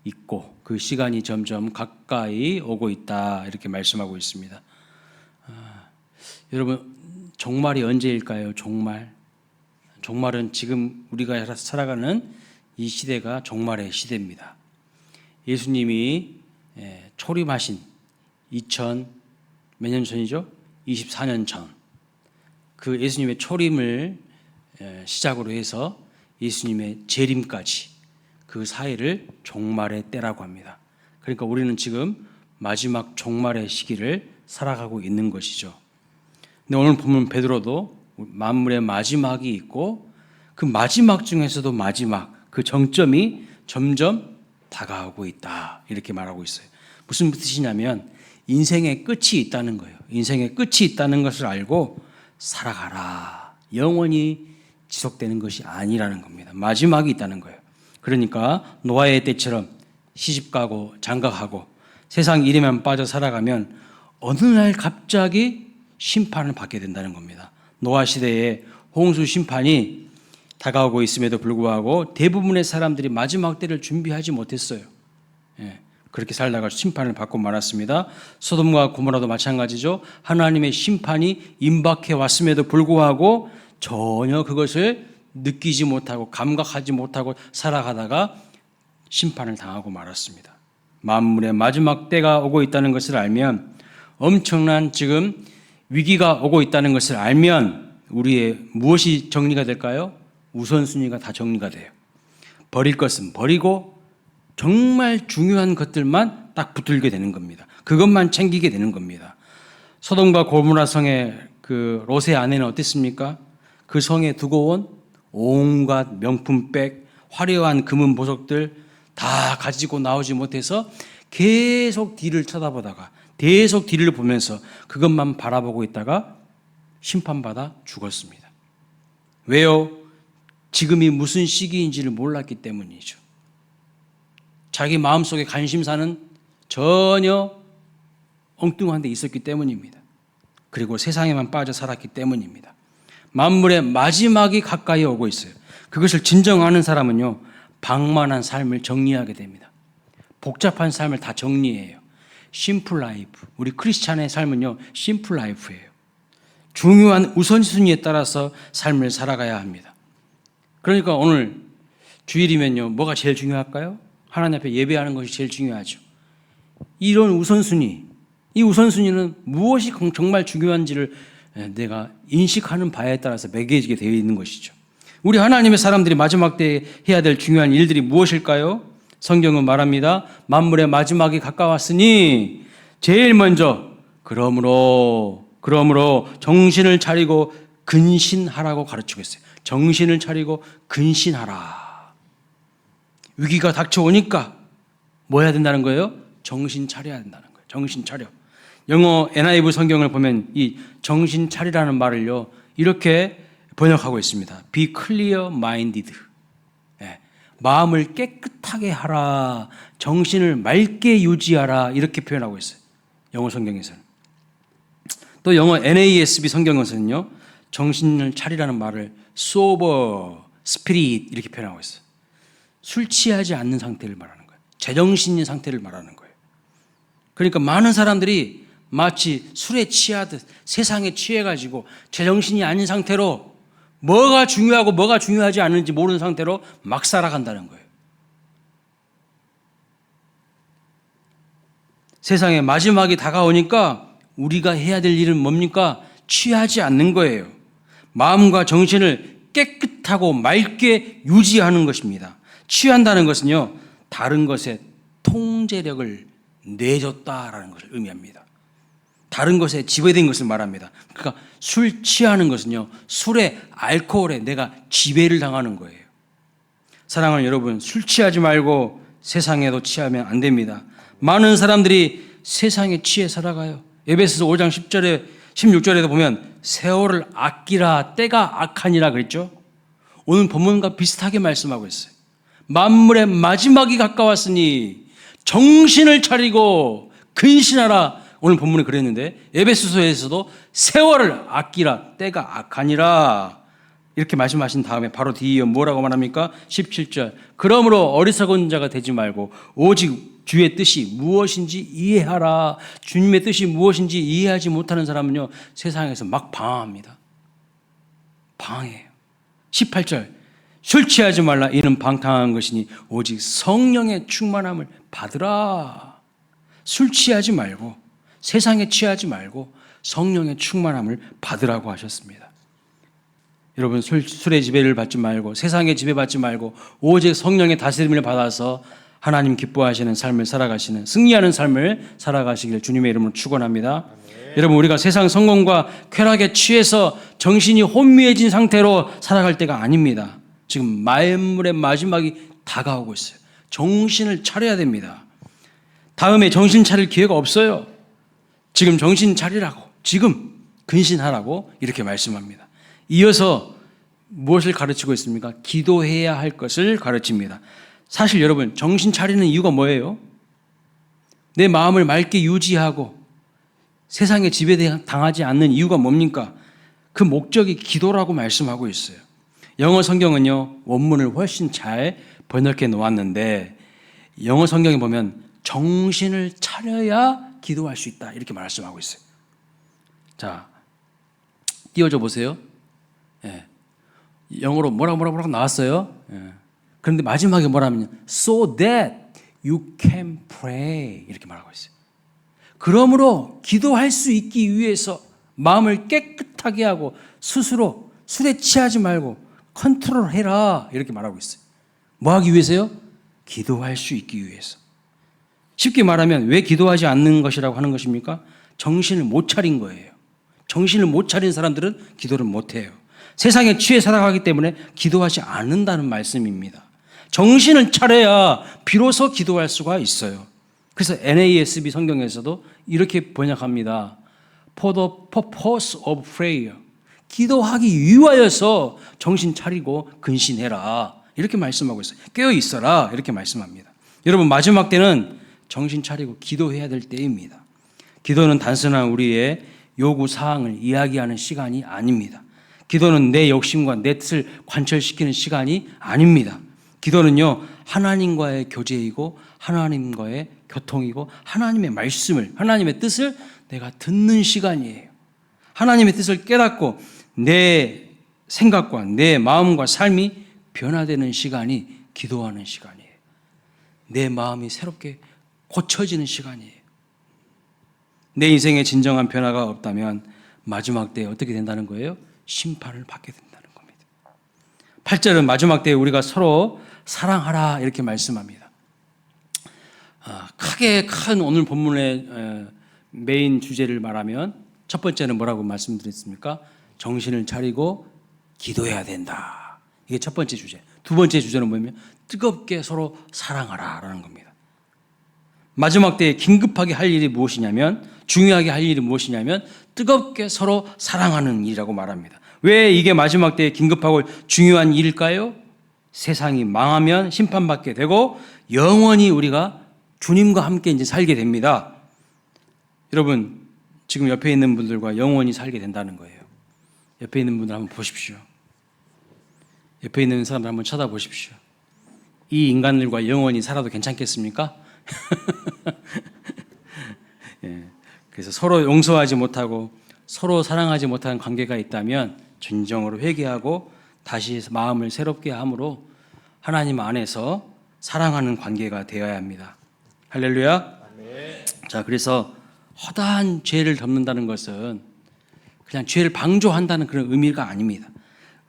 있고 그 시간이 점점 가까이 오고 있다 이렇게 말씀하고 있습니다. 여러분 종말이 언제일까요? 종말은 지금 우리가 살아가는 이 시대가 종말의 시대입니다. 예수님이 초림하신 2000 몇 년 전이죠? 24년 전 그 예수님의 초림을 시작으로 해서 예수님의 재림까지 그 사이를 종말의 때라고 합니다. 그러니까 우리는 지금 마지막 종말의 시기를 살아가고 있는 것이죠. 근데 오늘 보면 베드로도 만물의 마지막이 있고 그 마지막 중에서도 마지막 그 정점이 점점 다가오고 있다 이렇게 말하고 있어요. 무슨 뜻이냐면 인생의 끝이 있다는 거예요. 인생의 끝이 있다는 것을 알고 살아가라. 영원히 지속되는 것이 아니라는 겁니다. 마지막이 있다는 거예요. 그러니까 노아의 때처럼 시집가고 장가가고 세상 일에만 빠져 살아가면 어느 날 갑자기 심판을 받게 된다는 겁니다. 노아 시대에 홍수 심판이 다가오고 있음에도 불구하고 대부분의 사람들이 마지막 때를 준비하지 못했어요. 그렇게 살다가 심판을 받고 말았습니다. 소돔과 고모라도 마찬가지죠. 하나님의 심판이 임박해 왔음에도 불구하고 전혀 그것을 느끼지 못하고 감각하지 못하고 살아가다가 심판을 당하고 말았습니다. 만물의 마지막 때가 오고 있다는 것을 알면, 엄청난 지금 위기가 오고 있다는 것을 알면 우리의 무엇이 정리가 될까요? 우선순위가 다 정리가 돼요. 버릴 것은 버리고 정말 중요한 것들만 딱 붙들게 되는 겁니다. 그것만 챙기게 되는 겁니다. 소돔과 고모라 성의 그 롯의 아내는 어땠습니까? 그 성에 두고 온 온갖 명품백, 화려한 금은 보석들 다 가지고 나오지 못해서 계속 뒤를 쳐다보다가 계속 뒤를 보면서 그것만 바라보고 있다가 심판받아 죽었습니다. 왜요? 지금이 무슨 시기인지를 몰랐기 때문이죠. 자기 마음속에 관심사는 전혀 엉뚱한 데 있었기 때문입니다. 그리고 세상에만 빠져 살았기 때문입니다. 만물의 마지막이 가까이 오고 있어요. 그것을 진정하는 사람은요, 방만한 삶을 정리하게 됩니다. 복잡한 삶을 다 정리해요. 심플 라이프. 우리 크리스찬의 삶은요, 심플 라이프예요. 중요한 우선순위에 따라서 삶을 살아가야 합니다. 그러니까 오늘 주일이면요, 뭐가 제일 중요할까요? 하나님 앞에 예배하는 것이 제일 중요하죠. 이런 우선순위, 이 우선순위는 무엇이 정말 중요한지를 내가 인식하는 바에 따라서 매겨지게 되어 있는 것이죠. 우리 하나님의 사람들이 마지막 때에 해야 될 중요한 일들이 무엇일까요? 성경은 말합니다. 만물의 마지막이 가까웠으니 제일 먼저 그러므로 정신을 차리고 근신하라고 가르치고 있어요. 정신을 차리고 근신하라. 위기가 닥쳐오니까 뭐 해야 된다는 거예요? 정신 차려야 된다는 거예요. 정신 차려. 영어 NIV 성경을 보면 이 정신 차리라는 말을요, 이렇게 번역하고 있습니다. Be clear minded. 마음을 깨끗하게 하라. 정신을 맑게 유지하라. 이렇게 표현하고 있어요. 영어 성경에서는. 또 영어 NASB 성경에서는요, 정신을 차리라는 말을 sober spirit 이렇게 표현하고 있어요. 술 취하지 않는 상태를 말하는 거예요. 제정신인 상태를 말하는 거예요. 그러니까 많은 사람들이 마치 술에 취하듯 세상에 취해가지고 제정신이 아닌 상태로 뭐가 중요하고 뭐가 중요하지 않은지 모르는 상태로 막 살아간다는 거예요. 세상의 마지막이 다가오니까 우리가 해야 될 일은 뭡니까? 취하지 않는 거예요. 마음과 정신을 깨끗하고 맑게 유지하는 것입니다. 취한다는 것은요, 다른 것에 통제력을 내줬다라는 것을 의미합니다. 다른 것에 지배된 것을 말합니다. 그러니까 술 취하는 것은요, 술에, 알코올에 내가 지배를 당하는 거예요. 사랑하는 여러분, 술 취하지 말고 세상에도 취하면 안 됩니다. 많은 사람들이 세상에 취해 살아가요. 에베소서 5장 10절에 16절에도 보면 세월을 아끼라 때가 악하니라 그랬죠. 오늘 본문과 비슷하게 말씀하고 있어요. 만물의 마지막이 가까웠으니 정신을 차리고 근신하라. 오늘 본문에 그랬는데 에베소서에서도 세월을 아끼라 때가 악하니라. 이렇게 말씀하신 다음에 바로 뒤이어 뭐라고 말합니까? 17절. 그러므로 어리석은 자가 되지 말고 오직 주의 뜻이 무엇인지 이해하라. 주님의 뜻이 무엇인지 이해하지 못하는 사람은요, 세상에서 막 방황합니다. 방황해요. 18절. 술 취하지 말라. 이는 방탕한 것이니 오직 성령의 충만함을 받으라. 술 취하지 말고 세상에 취하지 말고 성령의 충만함을 받으라고 하셨습니다. 여러분, 술의 지배를 받지 말고 세상의 지배받지 말고 오직 성령의 다스림을 받아서 하나님 기뻐하시는 삶을 살아가시는 승리하는 삶을 살아가시길 주님의 이름으로 축원합니다. 여러분, 우리가 세상 성공과 쾌락에 취해서 정신이 혼미해진 상태로 살아갈 때가 아닙니다. 지금 만물의 마지막이 다가오고 있어요. 정신을 차려야 됩니다. 다음에 정신 차릴 기회가 없어요. 지금 정신 차리라고, 지금 근신하라고 이렇게 말씀합니다. 이어서 무엇을 가르치고 있습니까? 기도해야 할 것을 가르칩니다. 사실 여러분, 정신 차리는 이유가 뭐예요? 내 마음을 맑게 유지하고 세상에 지배당하지 않는 이유가 뭡니까? 그 목적이 기도라고 말씀하고 있어요. 영어 성경은요, 원문을 훨씬 잘 번역해 놓았는데 영어 성경에 보면 정신을 차려야 기도할 수 있다 이렇게 말씀하고 있어요. 자, 띄워줘 보세요. 예. 영어로 뭐라고 나왔어요. 예. 그런데 마지막에 뭐라면 so that you can pray 이렇게 말하고 있어요. 그러므로 기도할 수 있기 위해서 마음을 깨끗하게 하고 스스로 술에 취하지 말고 컨트롤해라 이렇게 말하고 있어요. 뭐 하기 위해서요? 기도할 수 있기 위해서. 쉽게 말하면 왜 기도하지 않는 것이라고 하는 것입니까? 정신을 못 차린 거예요. 정신을 못 차린 사람들은 기도를 못 해요. 세상에 취해 살아가기 때문에 기도하지 않는다는 말씀입니다. 정신을 차려야 비로소 기도할 수가 있어요. 그래서 NASB 성경에서도 이렇게 번역합니다. For the purpose of prayer. 기도하기 위하여서 정신 차리고 근신해라. 이렇게 말씀하고 있어요. 깨어 있어라. 이렇게 말씀합니다. 여러분, 마지막 때는 정신 차리고 기도해야 될 때입니다. 기도는 단순한 우리의 요구 사항을 이야기하는 시간이 아닙니다. 기도는 내 욕심과 내 뜻을 관철시키는 시간이 아닙니다. 기도는요, 하나님과의 교제이고 하나님과의 교통이고 하나님의 말씀을, 하나님의 뜻을 내가 듣는 시간이에요. 하나님의 뜻을 깨닫고 내 생각과 내 마음과 삶이 변화되는 시간이 기도하는 시간이에요. 내 마음이 새롭게 고쳐지는 시간이에요. 내 인생에 진정한 변화가 없다면 마지막 때에 어떻게 된다는 거예요? 심판을 받게 된다는 겁니다. 8절은 마지막 때에 우리가 서로 사랑하라 이렇게 말씀합니다. 크게 큰 오늘 본문의 메인 주제를 말하면 첫 번째는 뭐라고 말씀드렸습니까? 정신을 차리고 기도해야 된다. 이게 첫 번째 주제. 두 번째 주제는 뭐냐면 뜨겁게 서로 사랑하라라는 겁니다. 마지막 때에 긴급하게 할 일이 무엇이냐면, 중요하게 할 일이 무엇이냐면 뜨겁게 서로 사랑하는 일이라고 말합니다. 왜 이게 마지막 때에 긴급하고 중요한 일일까요? 세상이 망하면 심판받게 되고 영원히 우리가 주님과 함께 이제 살게 됩니다. 여러분, 지금 옆에 있는 분들과 영원히 살게 된다는 거예요. 옆에 있는 분들 한번 보십시오. 옆에 있는 사람들 한번 쳐다보십시오. 이 인간들과 영원히 살아도 괜찮겠습니까? 예, 그래서 서로 용서하지 못하고 서로 사랑하지 못하는 관계가 있다면 진정으로 회개하고 다시 마음을 새롭게 함으로 하나님 안에서 사랑하는 관계가 되어야 합니다. 할렐루야. 아멘. 자, 그래서 허다한 죄를 덮는다는 것은 그냥 죄를 방조한다는 그런 의미가 아닙니다.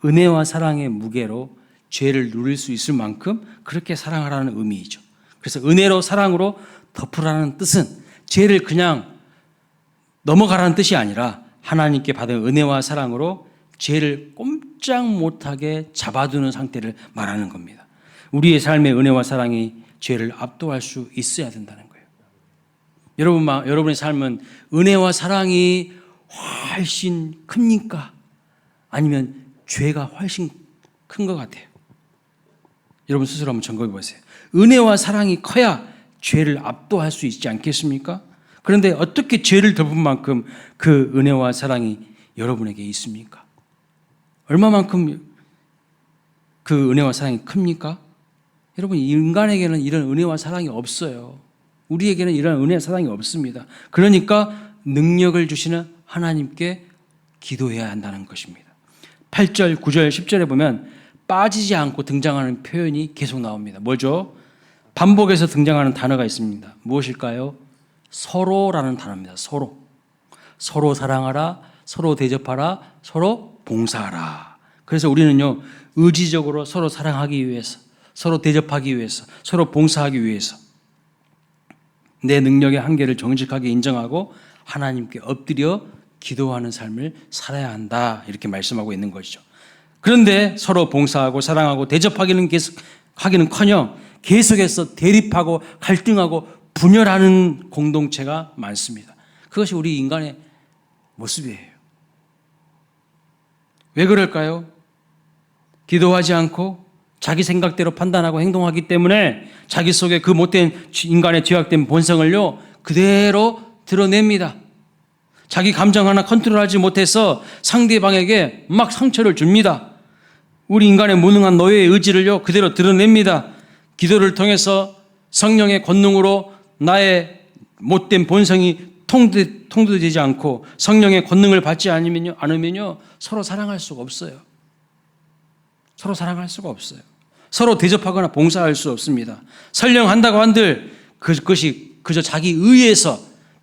은혜와 사랑의 무게로 죄를 누릴 수 있을 만큼 그렇게 사랑하라는 의미이죠. 그래서 은혜로 사랑으로 덮으라는 뜻은 죄를 그냥 넘어가라는 뜻이 아니라 하나님께 받은 은혜와 사랑으로 죄를 꼼짝 못하게 잡아두는 상태를 말하는 겁니다. 우리의 삶의 은혜와 사랑이 죄를 압도할 수 있어야 된다는 거예요. 여러분의 삶은 은혜와 사랑이 훨씬 큽니까? 아니면 죄가 훨씬 큰 것 같아요? 여러분 스스로 한번 점검해 보세요. 은혜와 사랑이 커야 죄를 압도할 수 있지 않겠습니까? 그런데 어떻게 죄를 덮은 만큼 그 은혜와 사랑이 여러분에게 있습니까? 얼마만큼 그 은혜와 사랑이 큽니까? 여러분, 인간에게는 이런 은혜와 사랑이 없어요. 우리에게는 이런 은혜와 사랑이 없습니다. 그러니까 능력을 주시는 하나님께 기도해야 한다는 것입니다. 8절, 9절, 10절에 보면 빠지지 않고 등장하는 표현이 계속 나옵니다. 뭐죠? 반복해서 등장하는 단어가 있습니다. 무엇일까요? 서로라는 단어입니다. 서로. 서로 사랑하라, 서로 대접하라, 서로 봉사하라. 그래서 우리는요, 의지적으로 서로 사랑하기 위해서, 서로 대접하기 위해서, 서로 봉사하기 위해서 내 능력의 한계를 정직하게 인정하고 하나님께 엎드려 기도하는 삶을 살아야 한다. 이렇게 말씀하고 있는 것이죠. 그런데 서로 봉사하고 사랑하고 대접하기는 하기는커녕 계속해서 대립하고 갈등하고 분열하는 공동체가 많습니다. 그것이 우리 인간의 모습이에요. 왜 그럴까요? 기도하지 않고 자기 생각대로 판단하고 행동하기 때문에 자기 속에 그 못된 인간의 죄악된 본성을요 그대로 드러냅니다. 자기 감정 하나 컨트롤하지 못해서 상대방에게 막 상처를 줍니다. 우리 인간의 무능한 노예의 의지를요 그대로 드러냅니다. 기도를 통해서 성령의 권능으로 나의 못된 본성이 통제되지 않고 성령의 권능을 받지 않으면요 서로 사랑할 수가 없어요. 서로 사랑할 수가 없어요. 서로 대접하거나 봉사할 수 없습니다. 설령 한다고 한들 그것이 그저 자기 의에서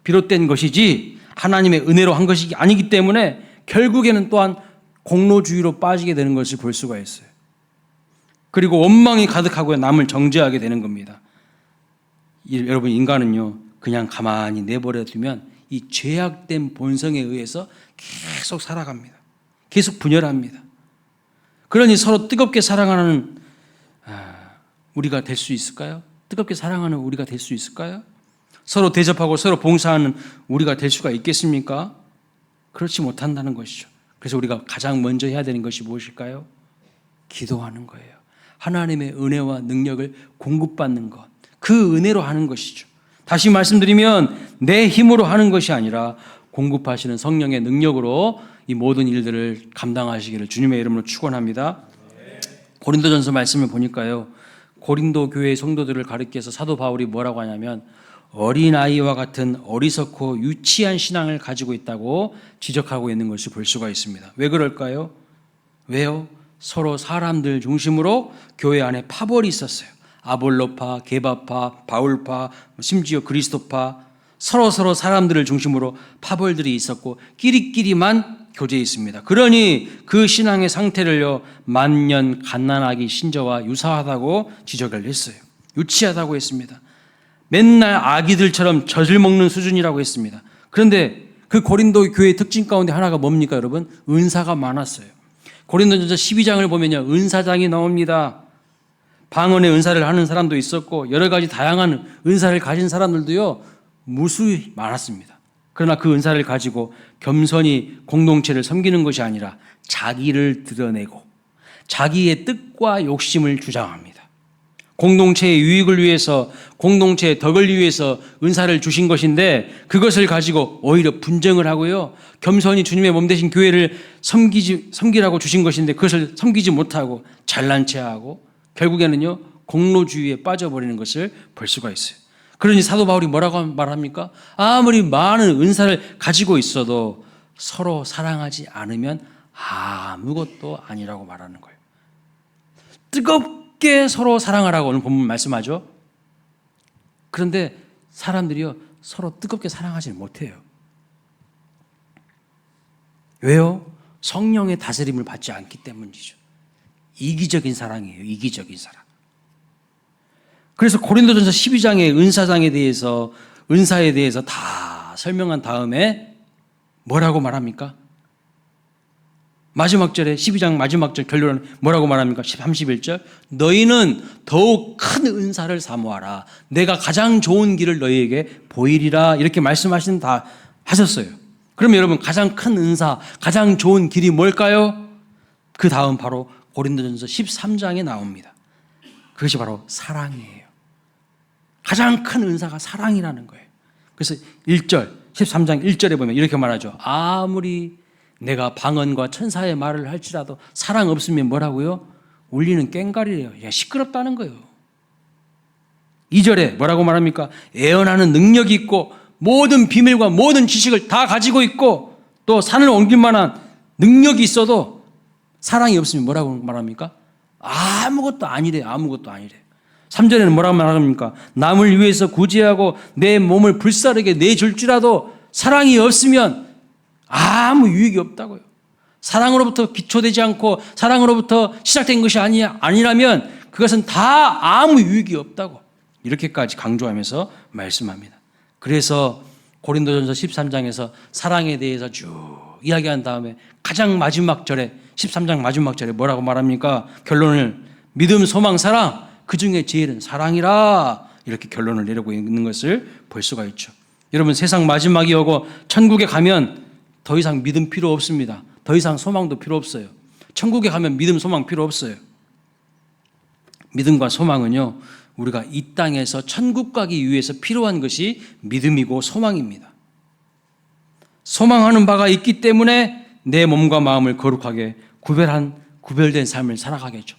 비롯된 것이지 하나님의 은혜로 한 것이 아니기 때문에 결국에는 또한 공로주의로 빠지게 되는 것을 볼 수가 있어요. 그리고 원망이 가득하고 남을 정죄하게 되는 겁니다. 여러분, 인간은요 그냥 가만히 내버려 두면 이 죄악된 본성에 의해서 계속 살아갑니다. 계속 분열합니다. 그러니 서로 뜨겁게 사랑하는 우리가 될 수 있을까요? 뜨겁게 사랑하는 우리가 될 수 있을까요? 서로 대접하고 서로 봉사하는 우리가 될 수가 있겠습니까? 그렇지 못한다는 것이죠. 그래서 우리가 가장 먼저 해야 되는 것이 무엇일까요? 기도하는 거예요. 하나님의 은혜와 능력을 공급받는 것. 그 은혜로 하는 것이죠. 다시 말씀드리면 내 힘으로 하는 것이 아니라 공급하시는 성령의 능력으로 이 모든 일들을 감당하시기를 주님의 이름으로 축원합니다. 고린도전서 말씀을 보니까요. 고린도 교회의 성도들을 가리켜서 사도 바울이 뭐라고 하냐면 어린아이와 같은 어리석고 유치한 신앙을 가지고 있다고 지적하고 있는 것을 볼 수가 있습니다. 왜 그럴까요? 왜요? 서로 사람들 중심으로 교회 안에 파벌이 있었어요. 아볼로파, 게바파, 바울파, 심지어 그리스도파 서로 사람들을 중심으로 파벌들이 있었고 끼리끼리만 교제에 있습니다. 그러니 그 신앙의 상태를요 만년 갓난아기 신저와 유사하다고 지적을 했어요. 유치하다고 했습니다. 맨날 아기들처럼 젖을 먹는 수준이라고 했습니다. 그런데 그 고린도 교회의 특징 가운데 하나가 뭡니까 여러분? 은사가 많았어요. 고린도전서 12장을 보면요 은사장이 나옵니다. 방언의 은사를 하는 사람도 있었고 여러 가지 다양한 은사를 가진 사람들도요 무수히 많았습니다. 그러나 그 은사를 가지고 겸손히 공동체를 섬기는 것이 아니라 자기를 드러내고 자기의 뜻과 욕심을 주장합니다. 공동체의 유익을 위해서 공동체의 덕을 위해서 은사를 주신 것인데 그것을 가지고 오히려 분쟁을 하고요 겸손히 주님의 몸 되신 교회를 섬기라고 주신 것인데 그것을 섬기지 못하고 잘난 체하고 결국에는요 공로주의에 빠져버리는 것을 볼 수가 있어요. 그러니 사도 바울이 뭐라고 말합니까? 아무리 많은 은사를 가지고 있어도 서로 사랑하지 않으면 아무것도 아니라고 말하는 거예요. 뜨겁게 서로 사랑하라고 오늘 본문 말씀하죠. 그런데 사람들이요 서로 뜨겁게 사랑하지 못해요. 왜요? 성령의 다스림을 받지 않기 때문이죠. 이기적인 사랑이에요. 이기적인 사랑. 그래서 고린도전서 12장의 은사에 대해서 다 설명한 다음에 뭐라고 말합니까? 마지막 절에 12장 마지막 절 결론은 뭐라고 말합니까? 31절 너희는 더욱 큰 은사를 사모하라. 내가 가장 좋은 길을 너희에게 보이리라. 이렇게 말씀하신 다 하셨어요. 그러면 여러분 가장 큰 은사, 가장 좋은 길이 뭘까요? 그 다음 바로 고린도전서 13장에 나옵니다. 그것이 바로 사랑이에요. 가장 큰 은사가 사랑이라는 거예요. 그래서 1절, 13장 1절에 보면 이렇게 말하죠. 아무리 내가 방언과 천사의 말을 할지라도 사랑 없으면 뭐라고요? 울리는 꽹과리래요. 시끄럽다는 거예요. 2절에 뭐라고 말합니까? 애언하는 능력이 있고 모든 비밀과 모든 지식을 다 가지고 있고 또 산을 옮길 만한 능력이 있어도 사랑이 없으면 뭐라고 말합니까? 아무것도 아니래. 아무것도 아니래. 3절에는 뭐라고 말합니까? 남을 위해서 구제하고 내 몸을 불사르게 내줄지라도 사랑이 없으면 아무 유익이 없다고요. 사랑으로부터 기초되지 않고 사랑으로부터 시작된 것이 아니라면 그것은 다 아무 유익이 없다고 이렇게까지 강조하면서 말씀합니다. 그래서 고린도전서 13장에서 사랑에 대해서 쭉 이야기한 다음에 가장 마지막 절에 13장 마지막 절에 뭐라고 말합니까? 결론을 믿음, 소망, 사랑 그 중에 제일은 사랑이라 이렇게 결론을 내리고 있는 것을 볼 수가 있죠. 여러분 세상 마지막이 오고 천국에 가면 더 이상 믿음 필요 없습니다. 더 이상 소망도 필요 없어요. 천국에 가면 믿음, 소망 필요 없어요. 믿음과 소망은요, 우리가 이 땅에서 천국 가기 위해서 필요한 것이 믿음이고 소망입니다. 소망하는 바가 있기 때문에 내 몸과 마음을 거룩하게 구별된 삶을 살아가죠.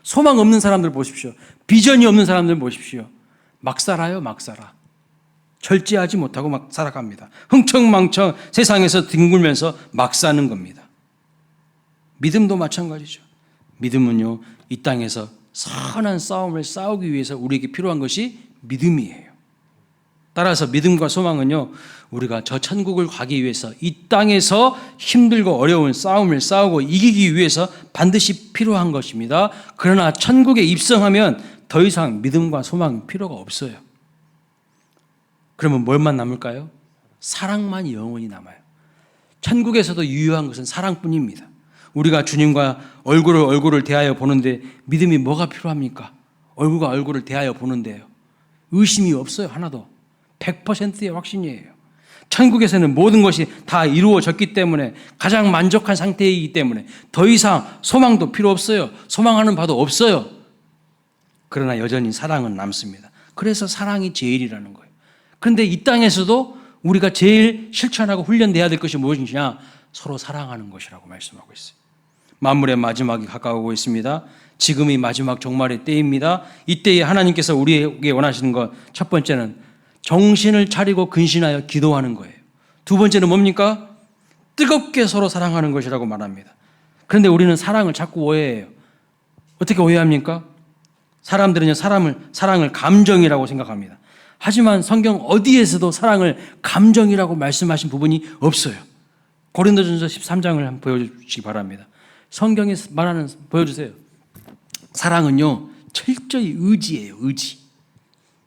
소망 없는 사람들 보십시오. 비전이 없는 사람들 보십시오. 막 살아요, 막 살아. 절제하지 못하고 막 살아갑니다. 흥청망청 세상에서 뒹굴면서 막 사는 겁니다. 믿음도 마찬가지죠. 믿음은요, 이 땅에서 선한 싸움을 싸우기 위해서 우리에게 필요한 것이 믿음이에요. 따라서 믿음과 소망은요, 우리가 저 천국을 가기 위해서 이 땅에서 힘들고 어려운 싸움을 싸우고 이기기 위해서 반드시 필요한 것입니다. 그러나 천국에 입성하면 더 이상 믿음과 소망이 필요가 없어요. 그러면 뭘만 남을까요? 사랑만 영원히 남아요. 천국에서도 유효한 것은 사랑뿐입니다. 우리가 주님과 얼굴을 대하여 보는데 믿음이 뭐가 필요합니까? 얼굴과 얼굴을 대하여 보는데요. 의심이 없어요. 하나도. 100%의 확신이에요. 천국에서는 모든 것이 다 이루어졌기 때문에 가장 만족한 상태이기 때문에 더 이상 소망도 필요 없어요. 소망하는 바도 없어요. 그러나 여전히 사랑은 남습니다. 그래서 사랑이 제일이라는 거예요. 그런데 이 땅에서도 우리가 제일 실천하고 훈련돼야 될 것이 무엇이냐? 서로 사랑하는 것이라고 말씀하고 있어요. 만물의 마지막이 가까우고 있습니다. 지금이 마지막 종말의 때입니다. 이때에 하나님께서 우리에게 원하시는 것, 첫 번째는 정신을 차리고 근신하여 기도하는 거예요. 두 번째는 뭡니까? 뜨겁게 서로 사랑하는 것이라고 말합니다. 그런데 우리는 사랑을 자꾸 오해해요. 어떻게 오해합니까? 사람들은요, 사랑을 감정이라고 생각합니다. 하지만 성경 어디에서도 사랑을 감정이라고 말씀하신 부분이 없어요. 고린도전서 13장을 한번 보여주시기 바랍니다. 성경이 보여주세요. 사랑은요, 철저히 의지예요, 의지.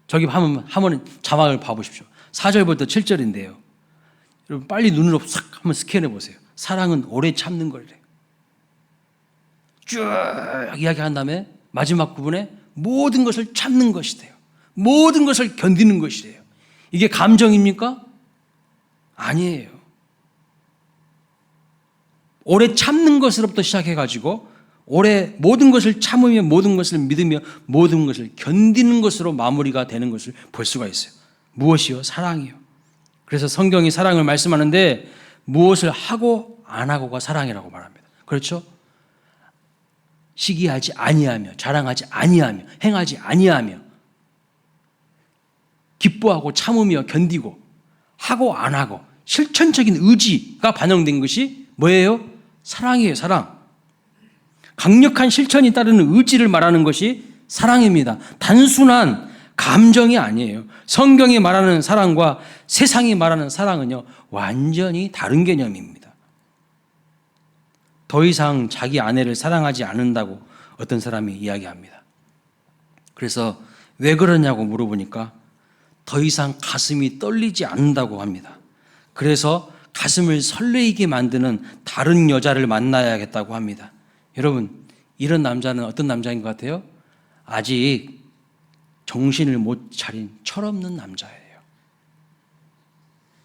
저기 한번 자막을 봐보십시오. 4절부터 7절인데요. 여러분 빨리 눈으로 싹 한번 스캔해 보세요. 사랑은 오래 참는 거래요. 쭉 이야기한 다음에 마지막 부분에 모든 것을 참는 것이래요. 모든 것을 견디는 것이래요. 이게 감정입니까? 아니에요. 오래 참는 것으로부터 시작해가지고 오래 모든 것을 참으며 모든 것을 믿으며 모든 것을 견디는 것으로 마무리가 되는 것을 볼 수가 있어요. 무엇이요? 사랑이요. 그래서 성경이 사랑을 말씀하는데 무엇을 하고 안 하고가 사랑이라고 말합니다. 그렇죠? 시기하지 아니하며 자랑하지 아니하며 행하지 아니하며 기뻐하고 참으며 견디고 하고 안 하고 실천적인 의지가 반영된 것이 뭐예요? 사랑이에요. 사랑. 강력한 실천이 따르는 의지를 말하는 것이 사랑입니다. 단순한 감정이 아니에요. 성경이 말하는 사랑과 세상이 말하는 사랑은요, 완전히 다른 개념입니다. 더 이상 자기 아내를 사랑하지 않는다고 어떤 사람이 이야기합니다. 그래서 왜 그러냐고 물어보니까 더 이상 가슴이 떨리지 않는다고 합니다. 그래서 가슴을 설레이게 만드는 다른 여자를 만나야겠다고 합니다. 여러분, 이런 남자는 어떤 남자인 것 같아요? 아직 정신을 못 차린 철없는 남자예요.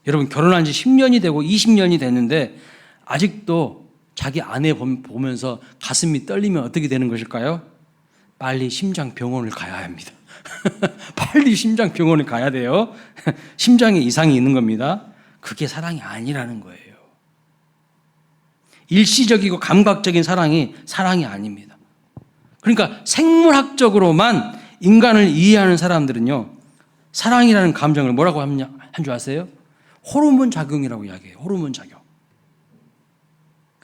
여러분, 결혼한 지 10년이 되고 20년이 됐는데 아직도 자기 아내 보면서 가슴이 떨리면 어떻게 되는 것일까요? 빨리 심장병원을 가야 합니다. 빨리 심장병원을 가야 돼요. 심장에 이상이 있는 겁니다. 그게 사랑이 아니라는 거예요. 일시적이고 감각적인 사랑이 아닙니다. 그러니까 생물학적으로만 인간을 이해하는 사람들은요, 사랑이라는 감정을 뭐라고 한 줄 아세요? 호르몬 작용이라고 이야기해요. 호르몬 작용.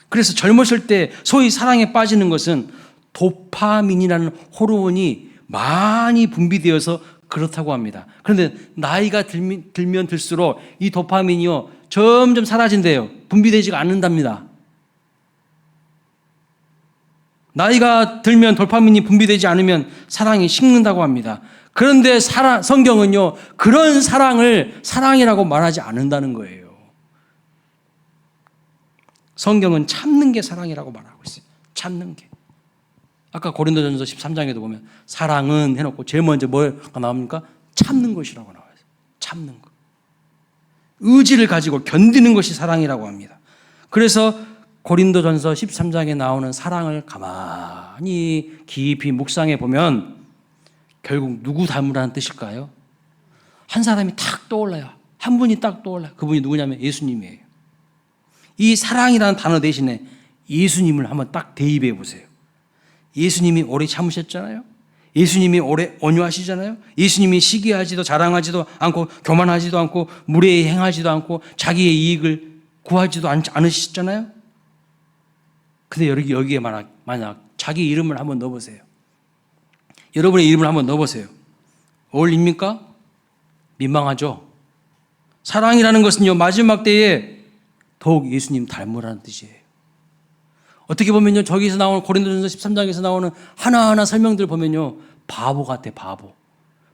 그래서 젊었을 때 소위 사랑에 빠지는 것은 도파민이라는 호르몬이 많이 분비되어서 그렇다고 합니다. 그런데 나이가 들면 들수록 이 도파민이요, 점점 사라진대요. 분비되지가 않는답니다. 나이가 들면 도파민이 분비되지 않으면 사랑이 식는다고 합니다. 그런데 성경은요, 그런 사랑을 사랑이라고 말하지 않는다는 거예요. 성경은 참는 게 사랑이라고 말하고 있어요. 참는 게. 아까 고린도전서 13장에도 보면 사랑은 해놓고 제일 먼저 뭐가 나옵니까? 참는 것이라고 나와요. 참는 것. 의지를 가지고 견디는 것이 사랑이라고 합니다. 그래서 고린도전서 13장에 나오는 사랑을 가만히 깊이 묵상해 보면 결국 누구 닮으라는 뜻일까요? 한 사람이 탁 떠올라요. 한 분이 딱 떠올라요. 그분이 누구냐면 예수님이에요. 이 사랑이라는 단어 대신에 예수님을 한번 딱 대입해 보세요. 예수님이 오래 참으셨잖아요. 예수님이 오래 온유하시잖아요. 예수님이 시기하지도 자랑하지도 않고 교만하지도 않고 무례히 행하지도 않고 자기의 이익을 구하지도 않으셨잖아요. 근데 여기에 만약 자기 이름을 한번 넣어보세요. 여러분의 이름을 한번 넣어보세요. 어울립니까? 민망하죠? 사랑이라는 것은요, 마지막 때에 더욱 예수님 닮으라는 뜻이에요. 어떻게 보면요, 저기서 나오는 고린도전서 13장에서 나오는 하나하나 설명들 보면요, 바보 같아, 바보.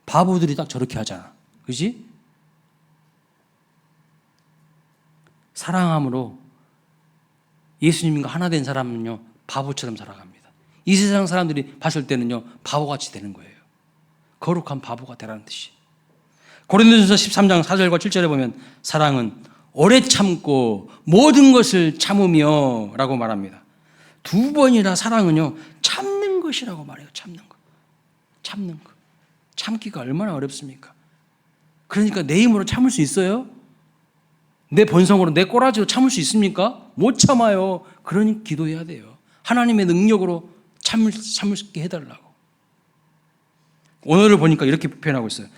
바보들이 딱 저렇게 하잖아. 그지? 사랑함으로 예수님과 하나 된 사람은요, 바보처럼 살아갑니다. 이 세상 사람들이 봤을 때는요, 바보같이 되는 거예요. 거룩한 바보가 되라는 뜻이. 고린도전서 13장 4절과 7절에 보면 사랑은 오래 참고 모든 것을 참으며 라고 말합니다. 두 번이나 사랑은요, 참는 것이라고 말해요. 참는 것. 참는 것. 참기가 얼마나 어렵습니까? 그러니까 내 힘으로 참을 수 있어요? 내 본성으로, 내 꼬라지로 참을 수 있습니까? 못 참아요. 그러니 기도해야 돼요. 하나님의 능력으로 참을 수 있게 해달라고. 오늘을 보니까 이렇게 표현하고 있어요.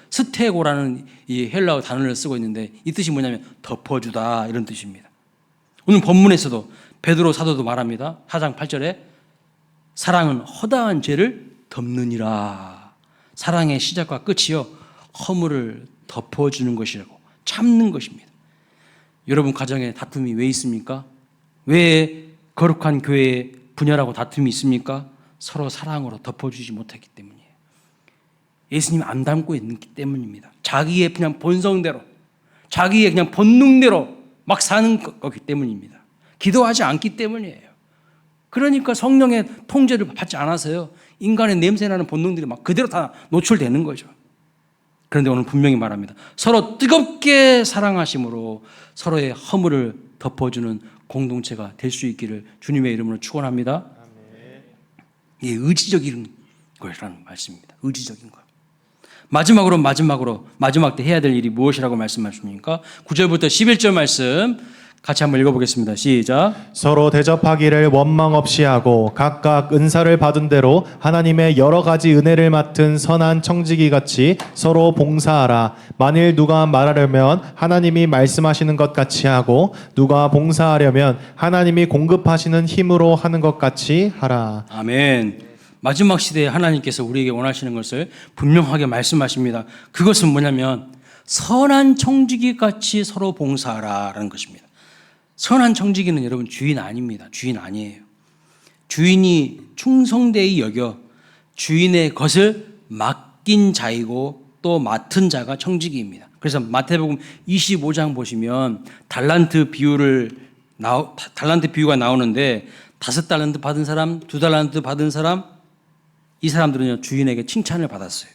스테고라는 이 헬라어 단어를 쓰고 있는데 이 뜻이 뭐냐면 덮어주다 이런 뜻입니다. 오늘 본문에서도 베드로 사도도 말합니다. 4장 8절에 사랑은 허다한 죄를 덮느니라. 사랑의 시작과 끝이요, 허물을 덮어주는 것이라고, 참는 것입니다. 여러분 가정에 다툼이 왜 있습니까? 왜 거룩한 교회에 분열하고 다툼이 있습니까? 서로 사랑으로 덮어주지 못했기 때문이에요. 예수님 안 닮고 있기 때문입니다. 자기의 그냥 본성대로, 자기의 그냥 본능대로 막 사는 거기 때문입니다. 기도하지 않기 때문이에요. 그러니까 성령의 통제를 받지 않아서요, 인간의 냄새나는 본능들이 막 그대로 다 노출되는 거죠. 그런데 오늘 분명히 말합니다. 서로 뜨겁게 사랑하심으로 서로의 허물을 덮어주는 공동체가 될 수 있기를 주님의 이름으로 축원합니다. 이게 의지적인 거라는 말씀입니다. 의지적인 거. 마지막 때 해야 될 일이 무엇이라고 말씀하십니까? 9절부터 11절 말씀 같이 한번 읽어보겠습니다. 시작. 서로 대접하기를 원망 없이 하고 각각 은사를 받은 대로 하나님의 여러 가지 은혜를 맡은 선한 청지기 같이 서로 봉사하라. 만일 누가 말하려면 하나님이 말씀하시는 것 같이 하고 누가 봉사하려면 하나님이 공급하시는 힘으로 하는 것 같이 하라. 아멘. 마지막 시대에 하나님께서 우리에게 원하시는 것을 분명하게 말씀하십니다. 그것은 뭐냐면 선한 청지기 같이 서로 봉사하라라는 것입니다. 선한 청지기는 여러분 주인 아닙니다. 주인 아니에요. 주인이 충성되이 여겨 주인의 것을 맡긴 자이고 또 맡은 자가 청지기입니다. 그래서 마태복음 25장 보시면 달란트 비유가 나오는데 5달란트 받은 사람, 2달란트 받은 사람, 이 사람들은요 주인에게 칭찬을 받았어요.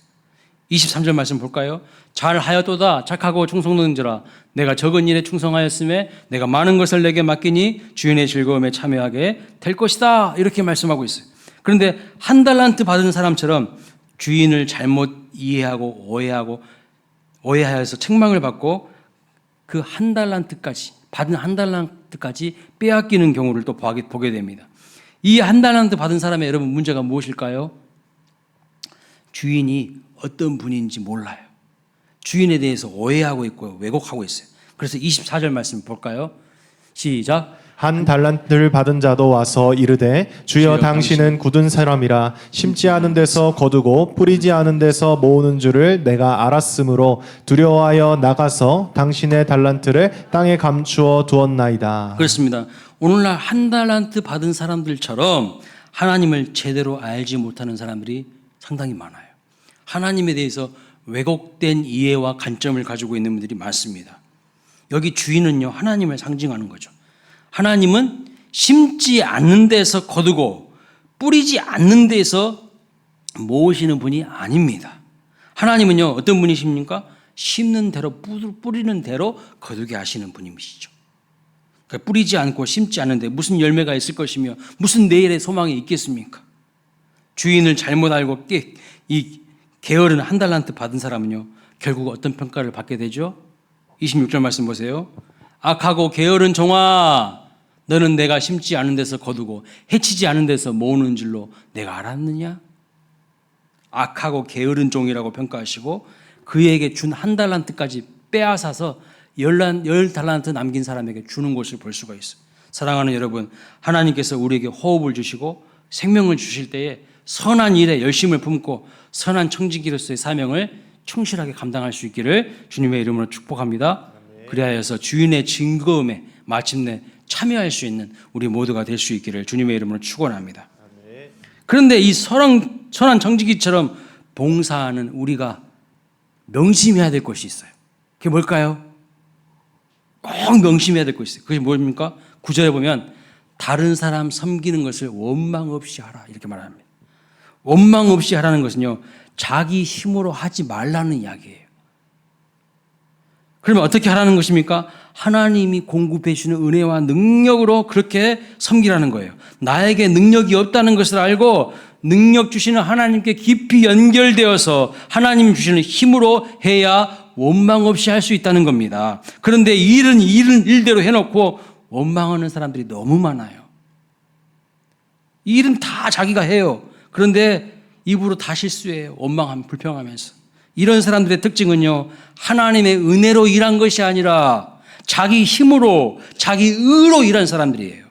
23절 말씀 볼까요? 잘하였도다 착하고 충성된 자라, 내가 적은 일에 충성하였음에 내가 많은 것을 내게 맡기니 주인의 즐거움에 참여하게 될 것이다, 이렇게 말씀하고 있어요. 그런데 1달란트 받은 사람처럼 주인을 잘못 이해하고 오해하여서 책망을 받고 그 1달란트까지 받은 1달란트까지 빼앗기는 경우를 또 보게 됩니다. 이 한 달란트 받은 사람의 여러분 문제가 무엇일까요? 주인이 어떤 분인지 몰라요. 주인에 대해서 오해하고 있고 왜곡하고 있어요. 그래서 24절 말씀 볼까요? 시작. 한 달란트를 받은 자도 와서 이르되 주여 당신은 굳은 사람이라 심지 않은 데서 거두고 뿌리지 않은 데서 모으는 줄을 내가 알았으므로 두려워하여 나가서 당신의 달란트를 땅에 감추어 두었나이다. 그렇습니다. 오늘날 한 달란트 받은 사람들처럼 하나님을 제대로 알지 못하는 사람들이 상당히 많아요. 하나님에 대해서 왜곡된 이해와 관점을 가지고 있는 분들이 많습니다. 여기 주인은요, 하나님을 상징하는 거죠. 하나님은 심지 않는 데서 거두고 뿌리지 않는 데서 모으시는 분이 아닙니다. 하나님은요, 어떤 분이십니까? 심는 대로 뿌리는 대로 거두게 하시는 분이시죠. 그러니까 뿌리지 않고 심지 않는데 무슨 열매가 있을 것이며 무슨 내일의 소망이 있겠습니까? 주인을 잘못 알고 이 게으른 한 달란트 받은 사람은요, 결국 어떤 평가를 받게 되죠? 26절 말씀 보세요. 악하고 게으른 종아, 너는 내가 심지 않은 데서 거두고 해치지 않은 데서 모으는 줄로 내가 알았느냐? 악하고 게으른 종이라고 평가하시고 그에게 준 한 달란트까지 빼앗아서 10달란트 남긴 사람에게 주는 것을 볼 수가 있어요. 사랑하는 여러분, 하나님께서 우리에게 호흡을 주시고 생명을 주실 때에 선한 일에 열심을 품고 선한 청지기로서의 사명을 충실하게 감당할 수 있기를 주님의 이름으로 축복합니다. 그리하여서 주인의 즐거움에 마침내 참여할 수 있는 우리 모두가 될 수 있기를 주님의 이름으로 축원합니다. 그런데 이 선한 청지기처럼 봉사하는 우리가 명심해야 될 것이 있어요. 그게 뭘까요? 꼭 명심해야 될 것이 있어요. 그게 뭡니까? 9절에 보면 다른 사람 섬기는 것을 원망 없이 하라 이렇게 말합니다. 원망 없이 하라는 것은요, 자기 힘으로 하지 말라는 이야기예요. 그러면 어떻게 하라는 것입니까? 하나님이 공급해 주시는 은혜와 능력으로 그렇게 섬기라는 거예요. 나에게 능력이 없다는 것을 알고 능력 주시는 하나님께 깊이 연결되어서 하나님 주시는 힘으로 해야 원망 없이 할 수 있다는 겁니다. 그런데 일은 일대로 해놓고 원망하는 사람들이 너무 많아요. 일은 다 자기가 해요. 그런데 입으로 다 실수해요. 원망하면 불평하면서. 이런 사람들의 특징은요, 하나님의 은혜로 일한 것이 아니라 자기 힘으로, 자기 의로 일한 사람들이에요.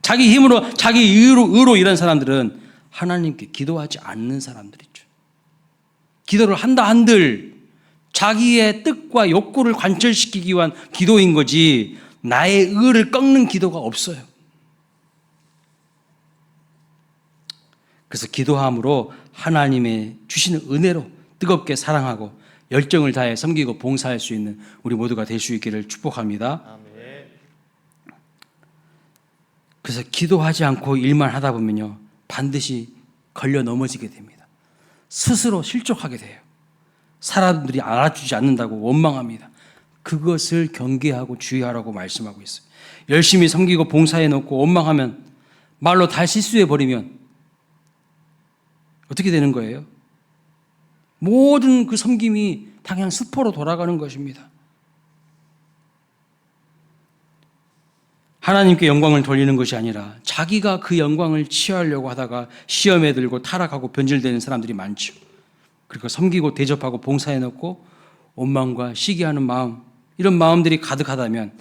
자기 힘으로, 자기 의로 일한 사람들은 하나님께 기도하지 않는 사람들이죠. 기도를 한다 한들 자기의 뜻과 욕구를 관철시키기 위한 기도인 거지 나의 의를 꺾는 기도가 없어요. 그래서 기도함으로 하나님의 주시는 은혜로 뜨겁게 사랑하고 열정을 다해 섬기고 봉사할 수 있는 우리 모두가 될 수 있기를 축복합니다. 그래서 기도하지 않고 일만 하다 보면요, 반드시 걸려 넘어지게 됩니다. 스스로 실족하게 돼요. 사람들이 알아주지 않는다고 원망합니다. 그것을 경계하고 주의하라고 말씀하고 있어요. 열심히 섬기고 봉사해 놓고 원망하면, 말로 다 실수해 버리면 어떻게 되는 거예요? 모든 그 섬김이 다 그냥 수포로 돌아가는 것입니다. 하나님께 영광을 돌리는 것이 아니라 자기가 그 영광을 취하려고 하다가 시험에 들고 타락하고 변질되는 사람들이 많죠. 그리고 섬기고 대접하고 봉사해놓고 원망과 시기하는 마음, 이런 마음들이 가득하다면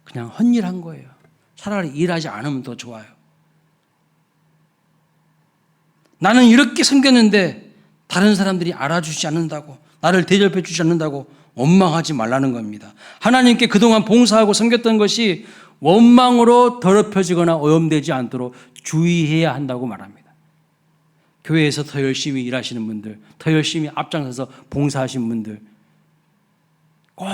그냥 헛일한 거예요. 차라리 일하지 않으면 더 좋아요. 나는 이렇게 섬겼는데 다른 사람들이 알아주지 않는다고, 나를 대접해 주지 않는다고 원망하지 말라는 겁니다. 하나님께 그동안 봉사하고 섬겼던 것이 원망으로 더럽혀지거나 오염되지 않도록 주의해야 한다고 말합니다. 교회에서 더 열심히 일하시는 분들, 더 열심히 앞장서서 봉사하신 분들, 꼭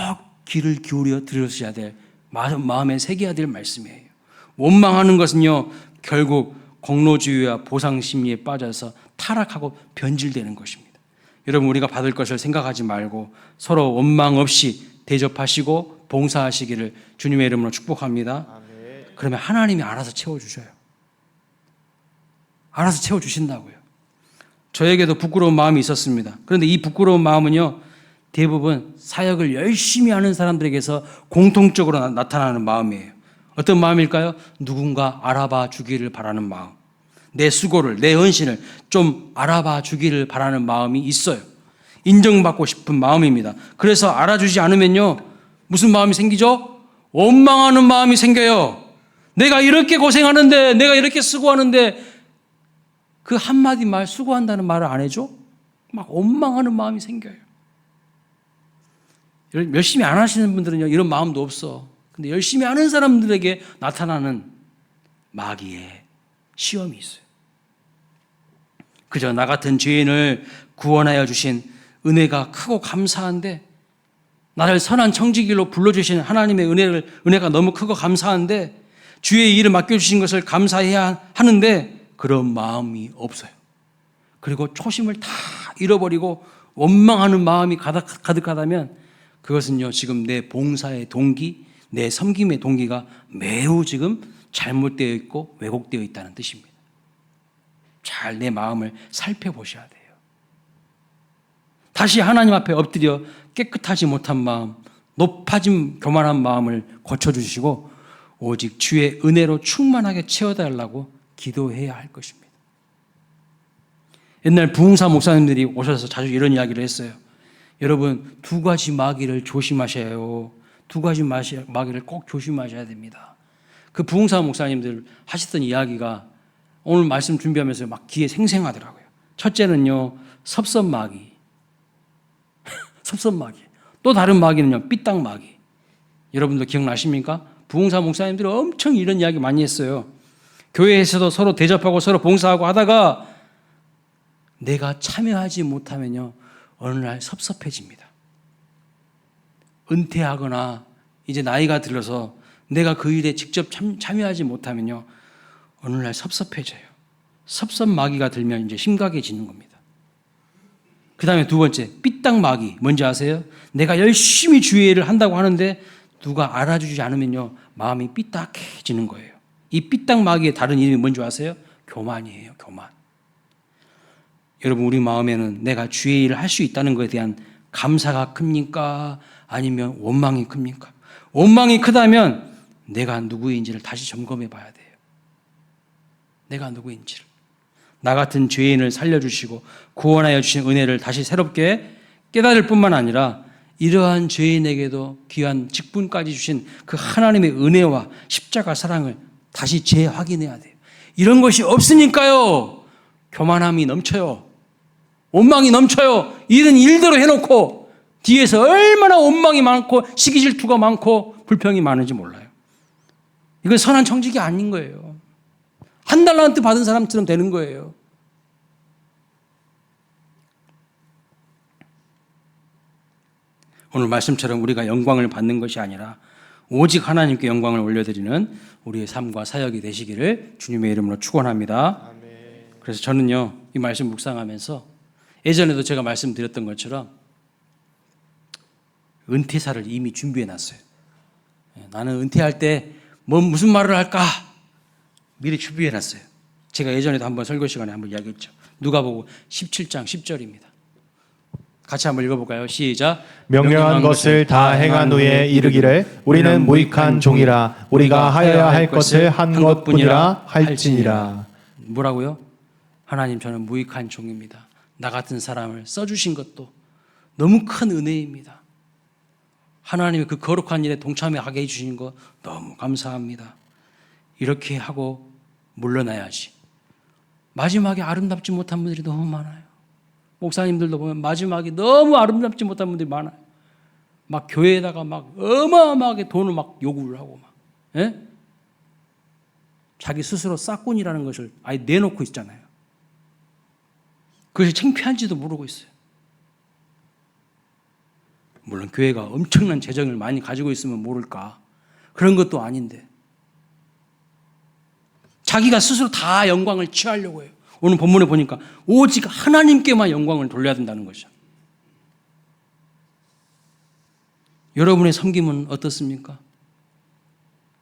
귀를 기울여 들으셔야 될, 마음에 새겨야 될 말씀이에요. 원망하는 것은요, 결국 공로주의와 보상심리에 빠져서 타락하고 변질되는 것입니다. 여러분, 우리가 받을 것을 생각하지 말고 서로 원망 없이 대접하시고 봉사하시기를 주님의 이름으로 축복합니다. 그러면 하나님이 알아서 채워주셔요. 알아서 채워주신다고요. 저에게도 부끄러운 마음이 있었습니다. 그런데 이 부끄러운 마음은요, 대부분 사역을 열심히 하는 사람들에게서 공통적으로 나타나는 마음이에요. 어떤 마음일까요? 누군가 알아봐 주기를 바라는 마음. 내 수고를, 내 헌신을 좀 알아봐 주기를 바라는 마음이 있어요. 인정받고 싶은 마음입니다. 그래서 알아주지 않으면요, 무슨 마음이 생기죠? 원망하는 마음이 생겨요. 내가 이렇게 고생하는데, 내가 이렇게 수고하는데 그 한마디 말, 수고한다는 말을 안 해줘? 막 원망하는 마음이 생겨요. 열심히 안 하시는 분들은요, 이런 마음도 없어. 근데 열심히 하는 사람들에게 나타나는 마귀의 시험이 있어요. 그저 나 같은 죄인을 구원하여 주신 은혜가 크고 감사한데, 나를 선한 청지기로 불러주신 하나님의 은혜가 너무 크고 감사한데, 주의 일을 맡겨주신 것을 감사해야 하는데 그런 마음이 없어요. 그리고 초심을 다 잃어버리고 원망하는 마음이 가득하다면 그것은요, 지금 내 봉사의 동기, 내 섬김의 동기가 매우 지금 잘못되어 있고 왜곡되어 있다는 뜻입니다. 잘 내 마음을 살펴보셔야 돼요. 다시 하나님 앞에 엎드려 깨끗하지 못한 마음, 높아진 교만한 마음을 고쳐주시고 오직 주의 은혜로 충만하게 채워달라고 기도해야 할 것입니다. 옛날 부흥사 목사님들이 오셔서 자주 이런 이야기를 했어요. 여러분, 두 가지 마귀를 조심하셔요. 두 가지 마귀를 꼭 조심하셔야 됩니다. 그 부흥사 목사님들 하셨던 이야기가 오늘 말씀 준비하면서 막 귀에 생생하더라고요. 첫째는요, 섭섭마귀. 섭섭마귀. 또 다른 마귀는요, 삐딱마귀. 여러분도 기억나십니까? 부흥사 목사님들이 엄청 이런 이야기 많이 했어요. 교회에서도 서로 대접하고 서로 봉사하고 하다가 내가 참여하지 못하면요, 어느 날 섭섭해집니다. 은퇴하거나 이제 나이가 들어서 내가 그 일에 직접 참여하지 못하면요, 어느 날 섭섭해져요. 섭섭마귀가 들면 이제 심각해지는 겁니다. 그 다음에 두 번째, 삐딱마귀. 뭔지 아세요? 내가 열심히 주의 일을 한다고 하는데 누가 알아주지 않으면요, 마음이 삐딱해지는 거예요. 이 삐딱마귀의 다른 이름이 뭔지 아세요? 교만이에요, 교만. 여러분, 우리 마음에는 내가 주의 일을 할 수 있다는 것에 대한 감사가 큽니까? 아니면 원망이 큽니까? 원망이 크다면 내가 누구인지를 다시 점검해 봐야 돼요. 내가 누구인지를. 나 같은 죄인을 살려주시고 구원하여 주신 은혜를 다시 새롭게 깨달을 뿐만 아니라 이러한 죄인에게도 귀한 직분까지 주신 그 하나님의 은혜와 십자가 사랑을 다시 재확인해야 돼요. 이런 것이 없으니까요, 교만함이 넘쳐요. 원망이 넘쳐요. 일은 일대로 해놓고 뒤에서 얼마나 원망이 많고 시기 질투가 많고 불평이 많은지 몰라요. 이건 선한 청직이 아닌 거예요. 한 달란트 받은 사람처럼 되는 거예요. 오늘 말씀처럼 우리가 영광을 받는 것이 아니라 오직 하나님께 영광을 올려드리는 우리의 삶과 사역이 되시기를 주님의 이름으로 축원합니다. 그래서 저는요, 이 말씀 묵상하면서 예전에도 제가 말씀드렸던 것처럼 은퇴사를 이미 준비해 놨어요. 나는 은퇴할 때 무슨 말을 할까 미리 준비해 놨어요. 제가 예전에도 한번 설교 시간에 한번 이야기했죠. 누가복음 17장 10절입니다. 같이 한번 읽어볼까요? 시작. 명령한 것을 다 행한 후에 이르기를 우리는 무익한 종이라 우리가 하여야 할 것을 한 것뿐이라 할지니라. 뭐라고요? 하나님, 저는 무익한 종입니다. 나 같은 사람을 써주신 것도 너무 큰 은혜입니다. 하나님의 그 거룩한 일에 동참하게 해주신 거 너무 감사합니다. 이렇게 하고 물러나야지. 마지막에 아름답지 못한 분들이 너무 많아요. 목사님들도 보면 마지막에 너무 아름답지 못한 분들이 많아요. 막 교회에다가 막 어마어마하게 돈을 막 요구를 하고 막, 예? 자기 스스로 싹군이라는 것을 아예 내놓고 있잖아요. 그것이 창피한지도 모르고 있어요. 물론 교회가 엄청난 재정을 많이 가지고 있으면 모를까, 그런 것도 아닌데 자기가 스스로 다 영광을 취하려고 해요. 오늘 본문에 보니까 오직 하나님께만 영광을 돌려야 된다는 것이죠. 여러분의 섬김은 어떻습니까?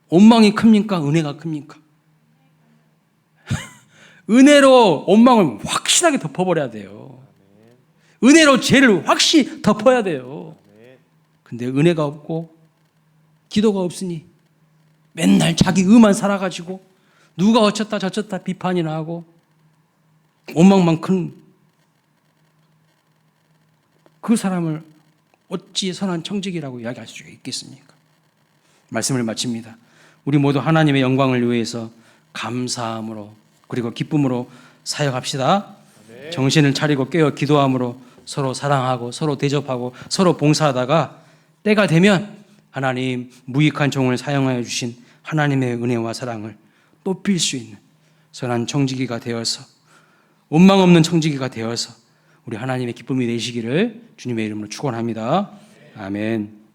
원망이 큽니까? 은혜가 큽니까? 은혜로 원망을 확실하게 덮어버려야 돼요. 은혜로 죄를 확실히 덮어야 돼요. 근데 은혜가 없고 기도가 없으니 맨날 자기 의만 살아가지고 누가 어쩌다 저쩌다 비판이나 하고 원망만 큰 그 사람을 어찌 선한 청직이라고 이야기할 수 있겠습니까? 말씀을 마칩니다. 우리 모두 하나님의 영광을 위해서 감사함으로 그리고 기쁨으로 사역합시다. 정신을 차리고 깨어 기도함으로 서로 사랑하고 서로 대접하고 서로 봉사하다가 때가 되면 하나님 무익한 종을 사용하여 주신 하나님의 은혜와 사랑을 높일 수 있는 선한 청지기가 되어서 원망 없는 청지기가 되어서 우리 하나님의 기쁨이 되시기를 주님의 이름으로 축원합니다. 아멘.